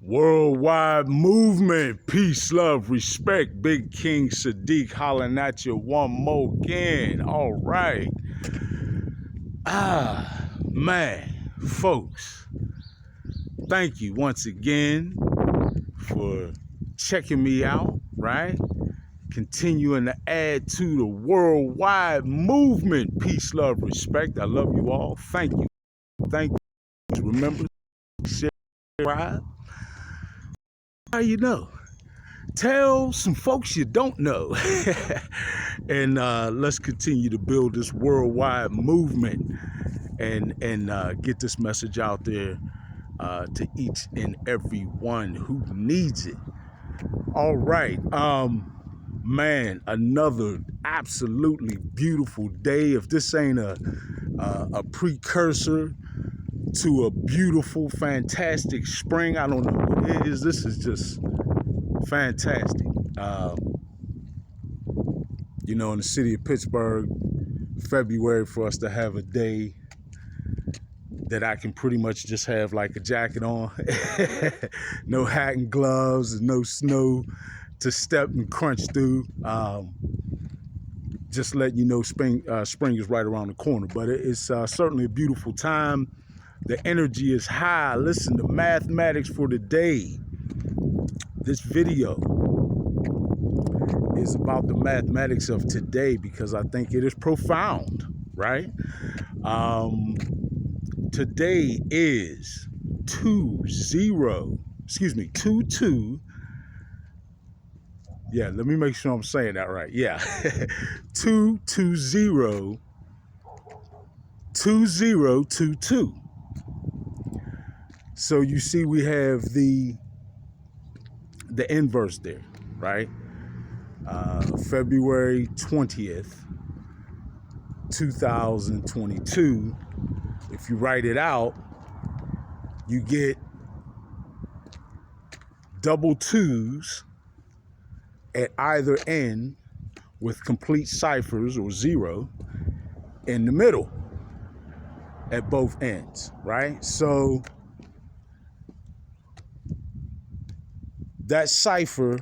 Worldwide movement, peace, love, respect. Big King Sadiq hollering at you one more again. All right. Man, folks, thank you once again for checking me out, right? Continuing to add to the worldwide movement, peace, love, respect. I love you all. Thank you. Thank you. Remember, share, subscribe. How you know? Tell some folks you don't know. And let's continue to build this worldwide movement and get this message out there to each and every one who needs it. All right. Man, another absolutely beautiful day. If this ain't a precursor to a beautiful, fantastic spring, I don't know what it is. This is just fantastic. You know, in the city of Pittsburgh, February, for us to have a day that I can pretty much just have like a jacket on, no hat and gloves, and no snow to step and crunch through. Just letting you know spring is right around the corner. But it's certainly a beautiful time. The energy is high. Listen, the mathematics for the day. This video is about the mathematics of today because I think it is profound, right? Today is 22. Yeah, let me make sure I'm saying that right. Yeah, 2202022. So you see, we have the inverse there, right? February 20th, 2022. If you write it out, you get double twos at either end with complete ciphers or zero in the middle at both ends, right? So that cipher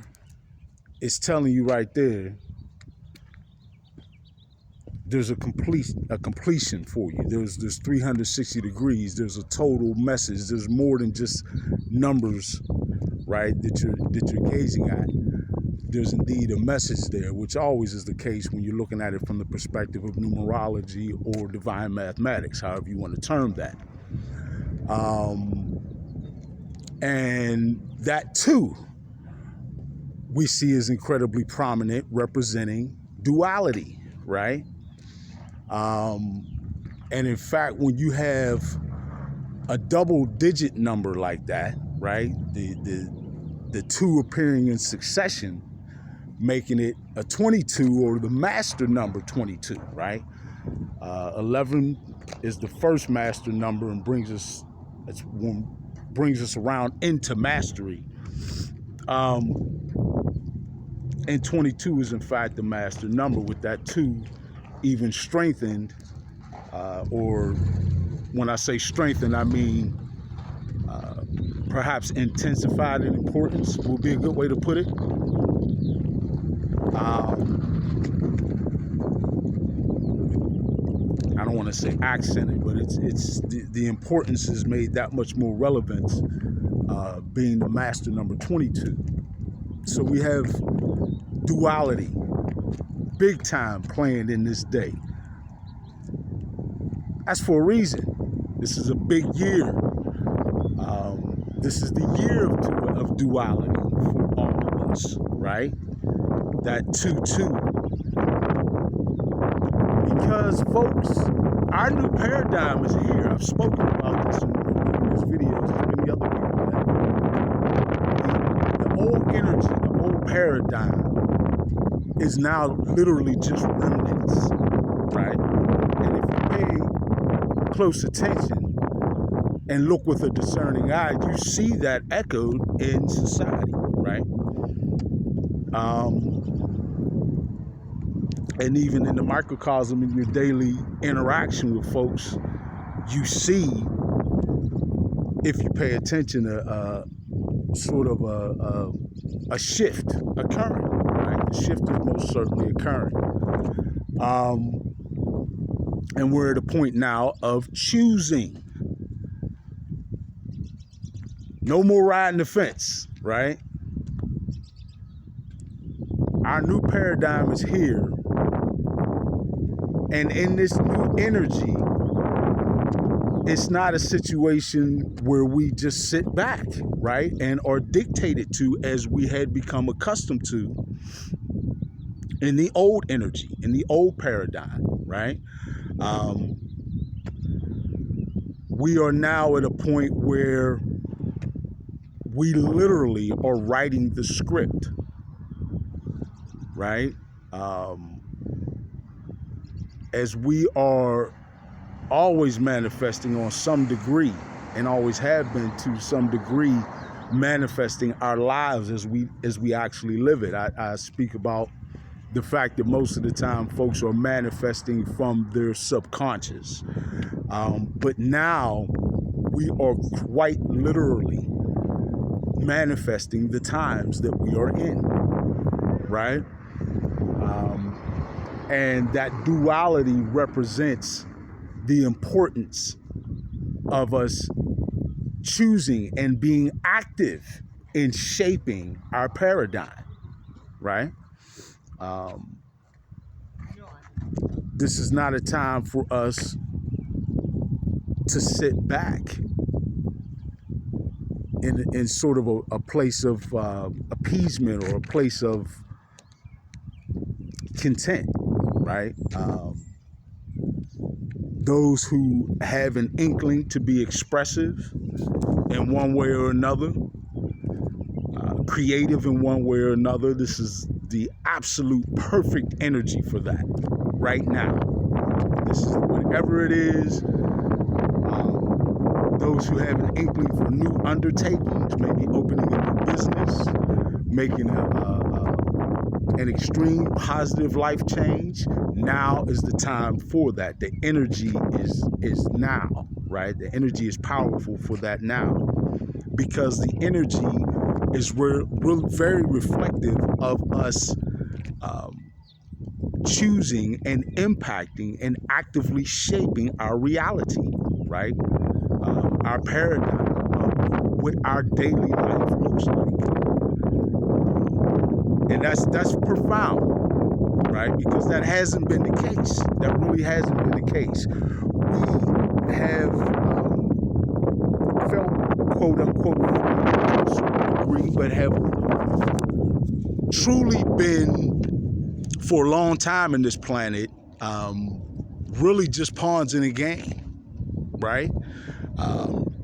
is telling you right there there's a completion for you. There's 360 degrees. There's a total message. There's more than just numbers, right, that you're gazing at. There's indeed a message there, which always is the case when you're looking at it from the perspective of numerology or divine mathematics, however you want to term that. And that too, we see is incredibly prominent, representing duality, right? And in fact, when you have a double-digit number like that, right, the two appearing in succession, making it a 22 or the master number 22, right? 11 is the first master number and brings us around into mastery. And 22 is in fact the master number, with that 2 even strengthened, or when I say strengthened, I mean perhaps intensified in importance will be a good way to put it. I don't want to say accented, but it's the importance is made that much more relevant, being the master number 22. So we have duality, big time, playing in this day. That's for a reason. This is a big year. This is the year of duality for all of us, right? That 2-2. Because, folks, our new paradigm is here. I've spoken about this in previous videos, as many other people have. The old energy, the old paradigm is now literally just remnants, right? And if you pay close attention and look with a discerning eye, you see that echoed in society, right? And even in the microcosm, in your daily interaction with folks, you see, if you pay attention, sort of a shift occurring, right? The shift is most certainly occurring. And we're at a point now of choosing. No more riding the fence, right? Our new paradigm is here. And in this new energy, it's not a situation where we just sit back, right? And are dictated to as we had become accustomed to in the old energy, in the old paradigm, right? We are now at a point where we literally are writing the script, right? As we are always manifesting on some degree, and always have been to some degree, manifesting our lives as we actually live it. I speak about the fact that most of the time folks are manifesting from their subconscious. But now we are quite literally manifesting the times that we are in, right? And that duality represents the importance of us choosing and being active in shaping our paradigm, right? This is not a time for us to sit back in sort of a place of appeasement or a place of content, right? Those who have an inkling to be expressive in one way or another, creative in one way or another, this is the absolute perfect energy for that right now. This is whatever it is. Those who have an inkling for new undertakings, maybe opening a new business, making an extreme positive life change, now is the time for that. The energy is now, right? The energy is powerful for that now, because the energy is very reflective of us choosing and impacting and actively shaping our reality, right? Our paradigm of what our daily life looks like. And that's profound, right? Because that hasn't been the case. That really hasn't been the case. We have felt, quote unquote, to a certain degree, but have truly been, for a long time in this planet, really just pawns in a game, right?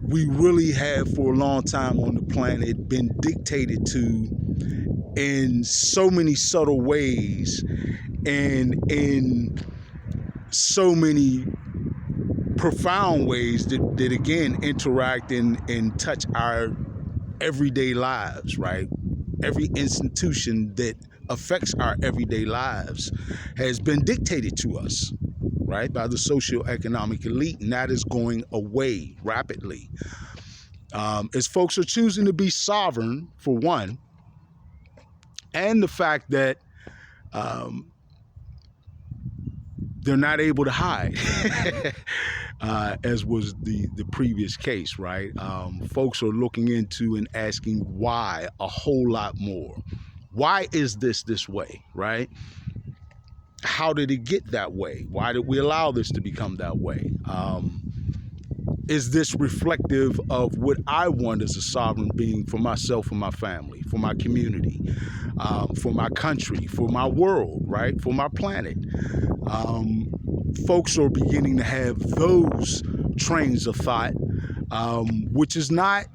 We really have, for a long time on the planet, been dictated to in so many subtle ways and in so many profound ways that again, interact and touch our everyday lives, right? Every institution that affects our everyday lives has been dictated to us, right, by the socioeconomic elite, and that is going away rapidly. As folks are choosing to be sovereign, for one, and the fact that they're not able to hide, as was the previous case, right? Folks are looking into and asking why a whole lot more. Why is this way, right? How did it get that way? Why did we allow this to become that way? Is this reflective of what I want as a sovereign being for myself and my family, for my community, for my country, for my world, right? For my planet? Folks are beginning to have those trains of thought, which is not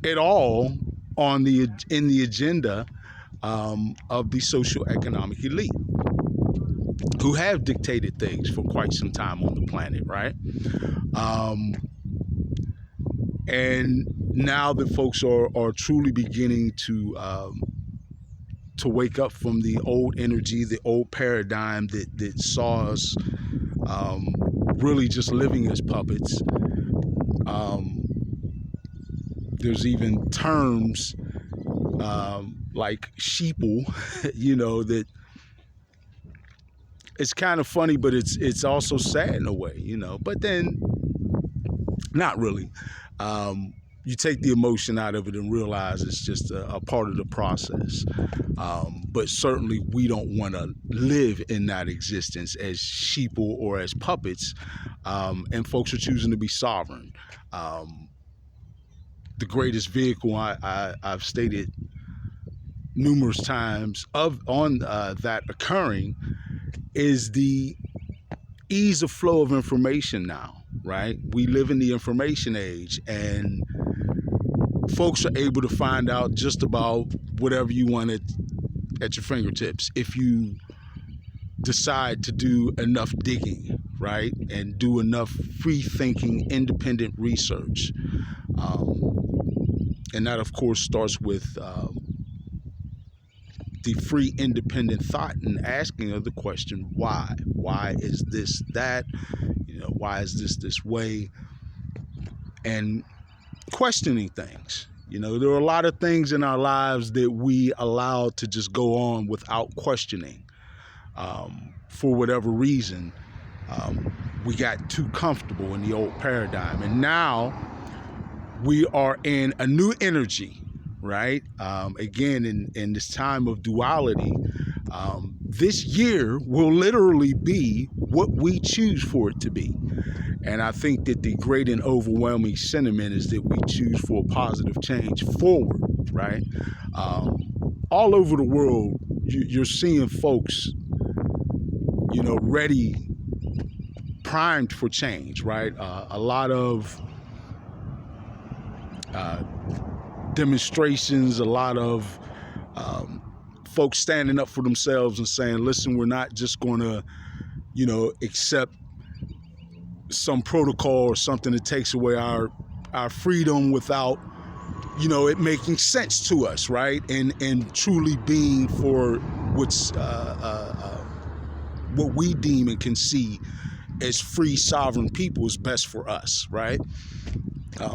at all in the agenda of the socioeconomic elite, who have dictated things for quite some time on the planet, right? And now that folks are truly beginning to wake up from the old energy, the old paradigm that saw us really just living as puppets, There's even terms like sheeple, that it's kind of funny, but it's also sad in a way, But then, not really. You take the emotion out of it and realize it's just a part of the process. But certainly, we don't want to live in that existence as sheeple or as puppets. And folks are choosing to be sovereign. The greatest vehicle I've stated numerous times on that occurring is the ease of flow of information now, right? We live in the information age, and folks are able to find out just about whatever you want at your fingertips if you decide to do enough digging, right? And do enough free thinking, independent research. And that, of course, starts with the free independent thought and asking of the question, why? Why is this that? Why is this way? And questioning things. There are a lot of things in our lives that we allow to just go on without questioning. For whatever reason, we got too comfortable in the old paradigm. And now we are in a new energy, right? Again, in this time of duality, this year will literally be what we choose for it to be. And I think that the great and overwhelming sentiment is that we choose for a positive change forward, right? All over the world, you're seeing folks, ready, primed for change, right? A lot of demonstrations, a lot of folks standing up for themselves and saying, listen, we're not just going to, accept some protocol or something that takes away our freedom without, it making sense to us, right? And truly being for what's what we deem and can see as free sovereign people is best for us, right?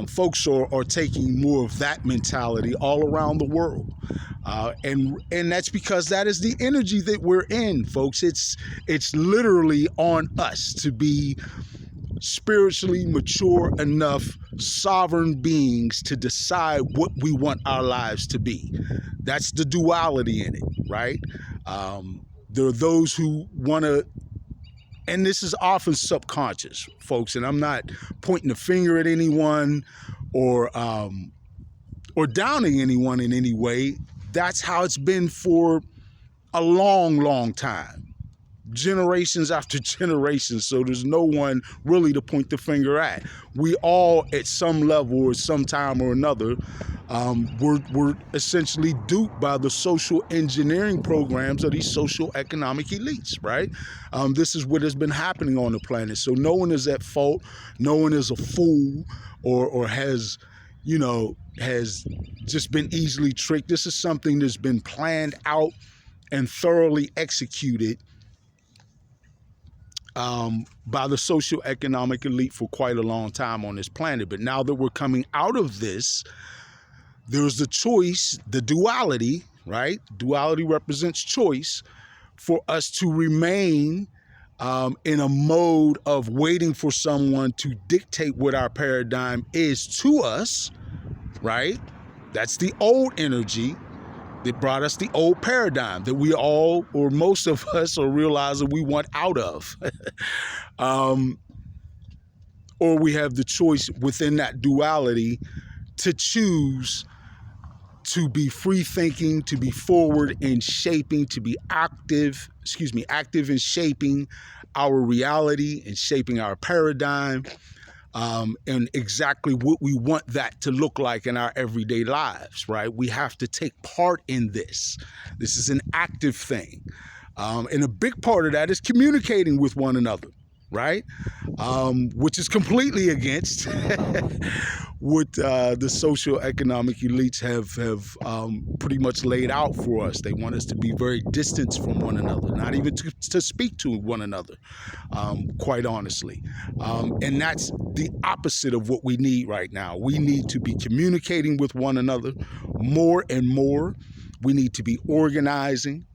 Folks are taking more of that mentality all around the world. And that's because that is the energy that we're in, folks. It's literally on us to be spiritually mature enough sovereign beings to decide what we want our lives to be. That's the duality in it, right? There are those who want to, and this is often subconscious, folks, and I'm not pointing a finger at anyone or downing anyone in any way. That's how it's been for a long, long time, generations after generations. So there's no one really to point the finger at. We all, at some level or some time or another, we're essentially duped by the social engineering programs of these social economic elites, right? This is what has been happening on the planet. So no one is at fault. No one is a fool or has just been easily tricked. This is something that's been planned out and thoroughly executed by the socio-economic elite for quite a long time on this planet. But now that we're coming out of this, there's the choice, the duality, right? Duality represents choice for us to remain in a mode of waiting for someone to dictate what our paradigm is to us, right? That's the old energy that brought us the old paradigm that we all, or most of us, are realizing we want out of. Or we have the choice within that duality to choose to be free thinking, to be forward in shaping, to be active in shaping our reality and shaping our paradigm, and exactly what we want that to look like in our everyday lives, right? We have to take part in this. This is an active thing. And a big part of that is communicating with one another, right? Which is completely against what the social economic elites have pretty much laid out for us. They want us to be very distant from one another, not even to speak to one another, quite honestly. And that's the opposite of what we need right now. We need to be communicating with one another more and more. We need to be organizing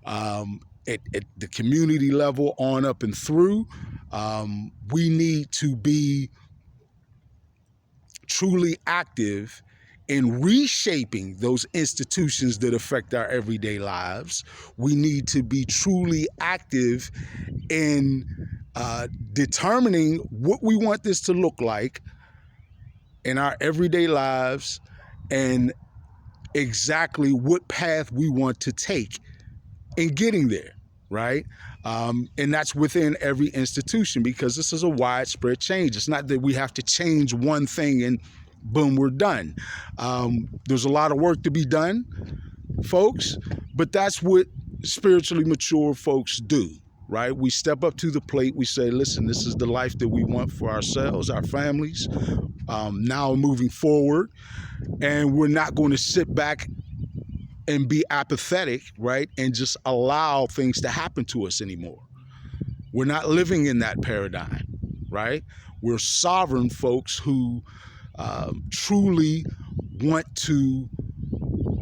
at the community level on up and through. We need to be truly active in reshaping those institutions that affect our everyday lives. We need to be truly active in determining what we want this to look like in our everyday lives and exactly what path we want to take in getting there, right? And that's within every institution, because this is a widespread change. It's not that we have to change one thing and boom, we're done. There's a lot of work to be done, folks, but that's what spiritually mature folks do, right? We step up to the plate. We say, listen, this is the life that we want for ourselves, our families, now moving forward. And we're not going to sit back and be apathetic, right? And just allow things to happen to us anymore. We're not living in that paradigm, right? We're sovereign folks who truly want to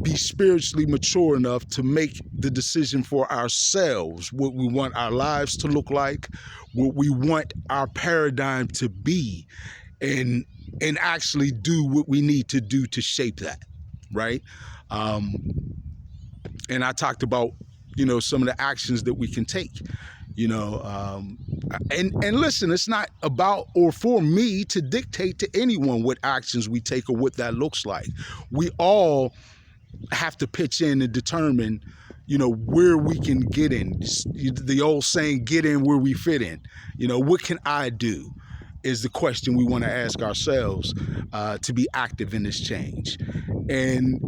be spiritually mature enough to make the decision for ourselves, what we want our lives to look like, what we want our paradigm to be, and actually do what we need to do to shape that, right? And I talked about, some of the actions that we can take, and listen, it's not about or for me to dictate to anyone what actions we take or what that looks like. We all have to pitch in and determine, where we can get in. The old saying, get in where we fit in. What can I do is the question we want to ask ourselves to be active in this change. And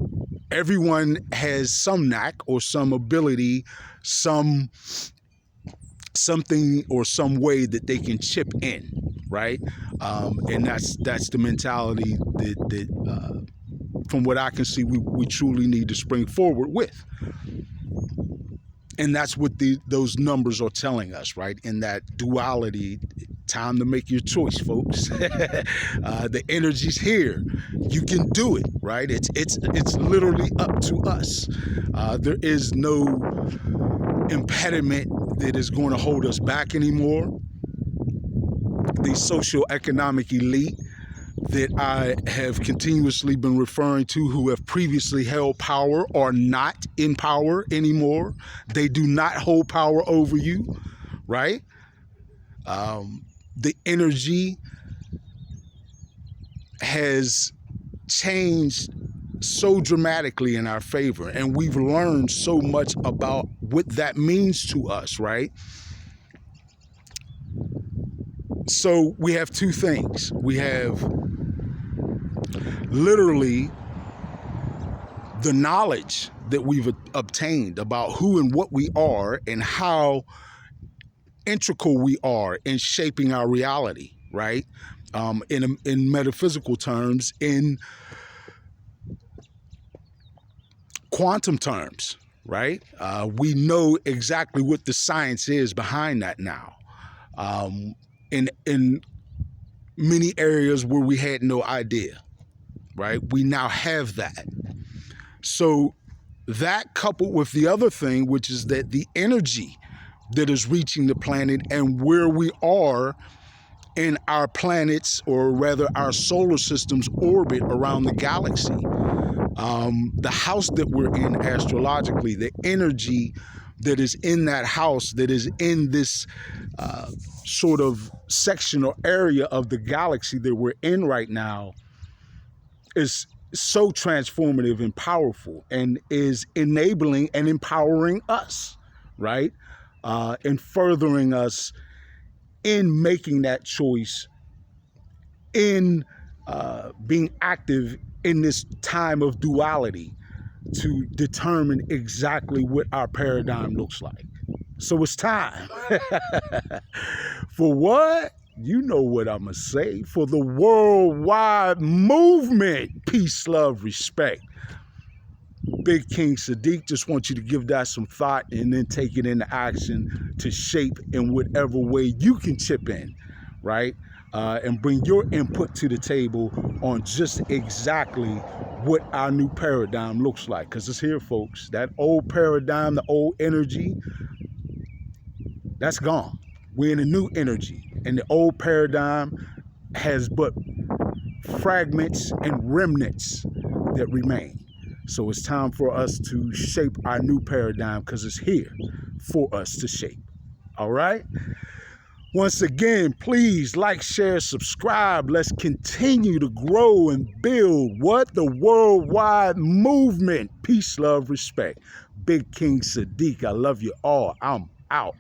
everyone has some knack or some ability, something or some way that they can chip in, right? And that's the mentality that from what I can see, we truly need to spring forward with. And that's what those numbers are telling us, right? In that duality, time to make your choice, folks. The energy's here. You can do it, right? It's literally up to us. There is no impediment that is going to hold us back anymore. The socioeconomic elite that I have continuously been referring to, who have previously held power, are not in power anymore. They do not hold power over you, right? The energy has changed so dramatically in our favor, and we've learned so much about what that means to us, right? So we have two things. We have literally the knowledge that we've obtained about who and what we are and how integral we are in shaping our reality, right? In metaphysical terms, in quantum terms, right? We know exactly what the science is behind that now. In many areas where we had no idea, right? We now have that. So that coupled with the other thing, which is that the energy that is reaching the planet and where we are in our planets, or rather our solar system's orbit around the galaxy, the house that we're in astrologically, the energy that is in that house, that is in this sort of section or area of the galaxy that we're in right now, is so transformative and powerful, and is enabling and empowering us, right? And furthering us in making that choice, in being active in this time of duality to determine exactly what our paradigm looks like. So it's time. For what? You know what I'm going to say. For the worldwide movement. Peace, love, respect. Big King Sadiq, just want you to give that some thought and then take it into action to shape in whatever way you can chip in, right? And bring your input to the table on just exactly what our new paradigm looks like. Because it's here, folks. That old paradigm, the old energy, that's gone. We're in a new energy. And the old paradigm has but fragments and remnants that remain. So it's time for us to shape our new paradigm because it's here for us to shape. All right? Once again, please like, share, subscribe. Let's continue to grow and build what? The worldwide movement. Peace, love, respect. Big King Sadiq, I love you all. I'm out.